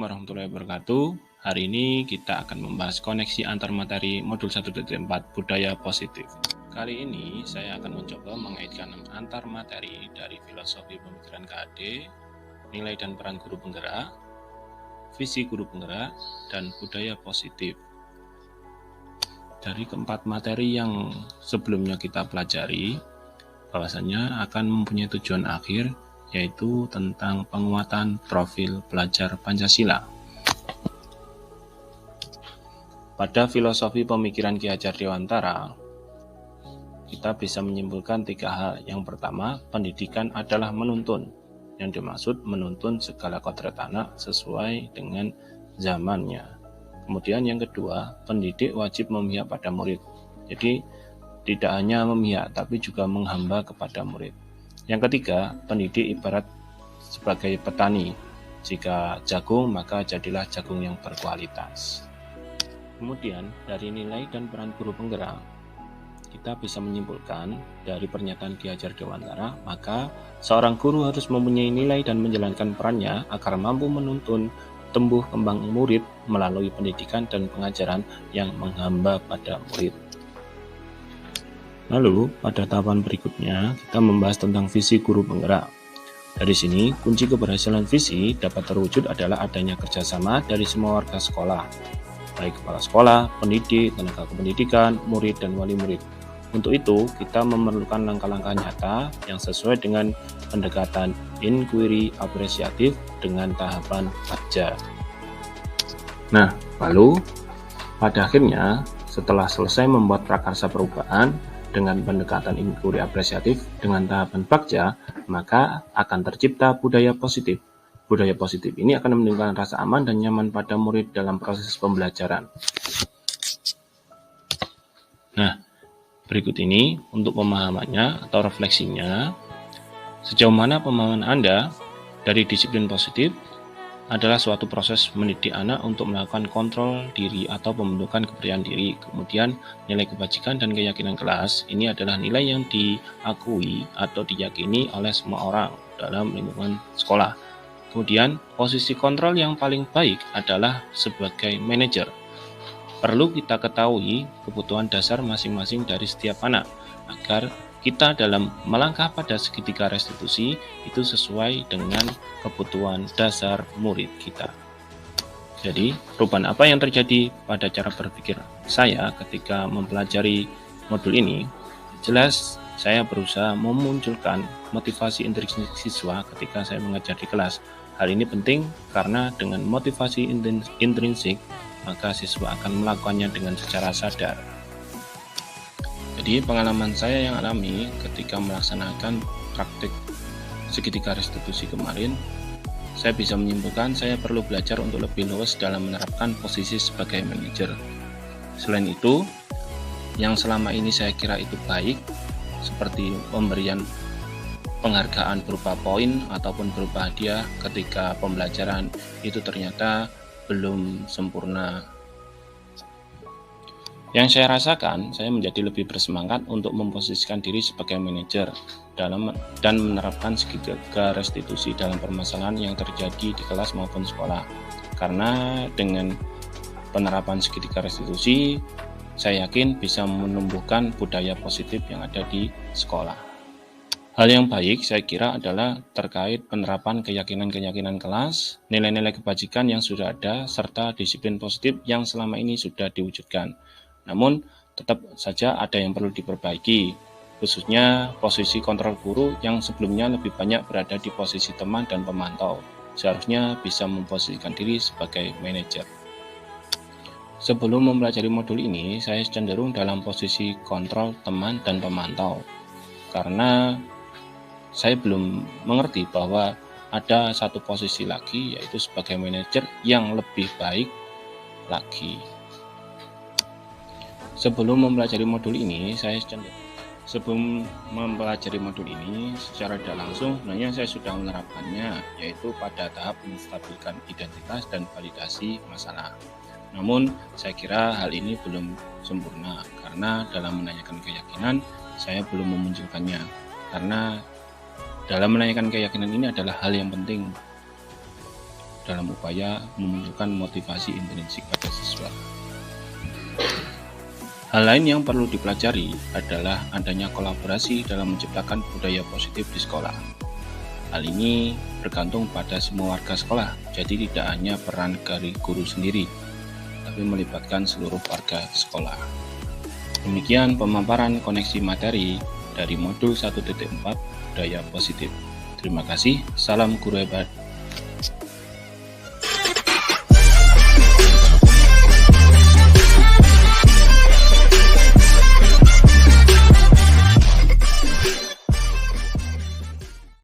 warahmatullahi wabarakatuh. Hari ini kita akan membahas koneksi antar materi modul 1.4 budaya positif. Kali ini saya akan mencoba mengaitkan antar materi dari filosofi pemikiran KAD, nilai dan peran guru penggerak, visi guru penggerak, dan budaya positif. Dari keempat materi yang sebelumnya kita pelajari, bahwasanya akan mempunyai tujuan akhir, yaitu tentang penguatan profil pelajar Pancasila. Pada filosofi pemikiran Ki Hajar Dewantara, kita bisa menyimpulkan 3 hal. Yang pertama, pendidikan adalah menuntun. Yang dimaksud menuntun segala kodrat anak sesuai dengan zamannya. Kemudian yang kedua, pendidik wajib memihak pada murid. Jadi tidak hanya memihak, tapi juga menghamba kepada murid. Yang ketiga, pendidik ibarat sebagai petani. Jika jagung, maka jadilah jagung yang berkualitas. Kemudian, dari nilai dan peran guru penggerak, kita bisa menyimpulkan dari pernyataan Ki Hajar Dewantara, maka seorang guru harus mempunyai nilai dan menjalankan perannya agar mampu menuntun tumbuh kembang murid melalui pendidikan dan pengajaran yang menghamba pada murid. Lalu, pada tahapan berikutnya, kita membahas tentang visi guru penggerak. Dari sini, kunci keberhasilan visi dapat terwujud adalah adanya kerjasama dari semua warga sekolah, baik kepala sekolah, pendidik, tenaga kependidikan, murid, dan wali murid. Untuk itu, kita memerlukan langkah-langkah nyata yang sesuai dengan pendekatan inquiry apresiatif dengan tahapan kerja. Nah, lalu, pada akhirnya, setelah selesai membuat prakarsa perubahan, dengan pendekatan inquiry apresiatif dengan tahapan bagja, maka akan tercipta budaya positif. Budaya positif ini akan menimbulkan rasa aman dan nyaman pada murid dalam proses pembelajaran. Nah, berikut ini untuk pemahamannya atau refleksinya, sejauh mana pemahaman Anda dari disiplin positif adalah suatu proses mendidik anak untuk melakukan kontrol diri atau pembentukan kepercayaan diri. Kemudian nilai kebajikan dan keyakinan kelas ini adalah nilai yang diakui atau diyakini oleh semua orang dalam lingkungan sekolah. Kemudian posisi kontrol yang paling baik adalah sebagai manajer. Perlu kita ketahui kebutuhan dasar masing-masing dari setiap anak agar kita dalam melangkah pada segitiga restitusi itu sesuai dengan kebutuhan dasar murid kita. Jadi, perubahan apa yang terjadi pada cara berpikir saya ketika mempelajari modul ini? Jelas, saya berusaha memunculkan motivasi intrinsik siswa ketika saya mengajar di kelas. Hal ini penting karena dengan motivasi intrinsik, maka siswa akan melakukannya dengan secara sadar. Jadi pengalaman saya yang alami ketika melaksanakan praktik segitiga restitusi kemarin, saya bisa menyimpulkan saya perlu belajar untuk lebih luas dalam menerapkan posisi sebagai manajer. Selain itu, yang selama ini saya kira itu baik, seperti pemberian penghargaan berupa poin ataupun berupa hadiah ketika pembelajaran, itu ternyata belum sempurna. Yang saya rasakan, saya menjadi lebih bersemangat untuk memposisikan diri sebagai manajer dan menerapkan segitiga restitusi dalam permasalahan yang terjadi di kelas maupun sekolah. Karena dengan penerapan segitiga restitusi, saya yakin bisa menumbuhkan budaya positif yang ada di sekolah. Hal yang baik saya kira adalah terkait penerapan keyakinan-keyakinan kelas, nilai-nilai kebajikan yang sudah ada, serta disiplin positif yang selama ini sudah diwujudkan. Namun, tetap saja ada yang perlu diperbaiki, khususnya posisi kontrol guru yang sebelumnya lebih banyak berada di posisi teman dan pemantau. Seharusnya bisa memposisikan diri sebagai manajer. Sebelum mempelajari modul ini, saya cenderung dalam posisi kontrol teman dan pemantau, karena saya belum mengerti bahwa ada satu posisi lagi, yaitu sebagai manajer yang lebih baik lagi. Sebelum mempelajari modul ini, secara tidak langsung, sebenarnya saya sudah menerapkannya, yaitu pada tahap menstabilkan identitas dan validasi masalah. Namun, saya kira hal ini belum sempurna, karena dalam menanyakan keyakinan, saya belum memunculkannya. Karena dalam menanyakan keyakinan ini adalah hal yang penting dalam upaya memunculkan motivasi intrinsik pada siswa. Hal lain yang perlu dipelajari adalah adanya kolaborasi dalam menciptakan budaya positif di sekolah. Hal ini bergantung pada semua warga sekolah, jadi tidak hanya peran dari guru sendiri, tapi melibatkan seluruh warga sekolah. Demikian pemaparan koneksi materi dari modul 1.4 budaya positif. Terima kasih, salam guru hebat.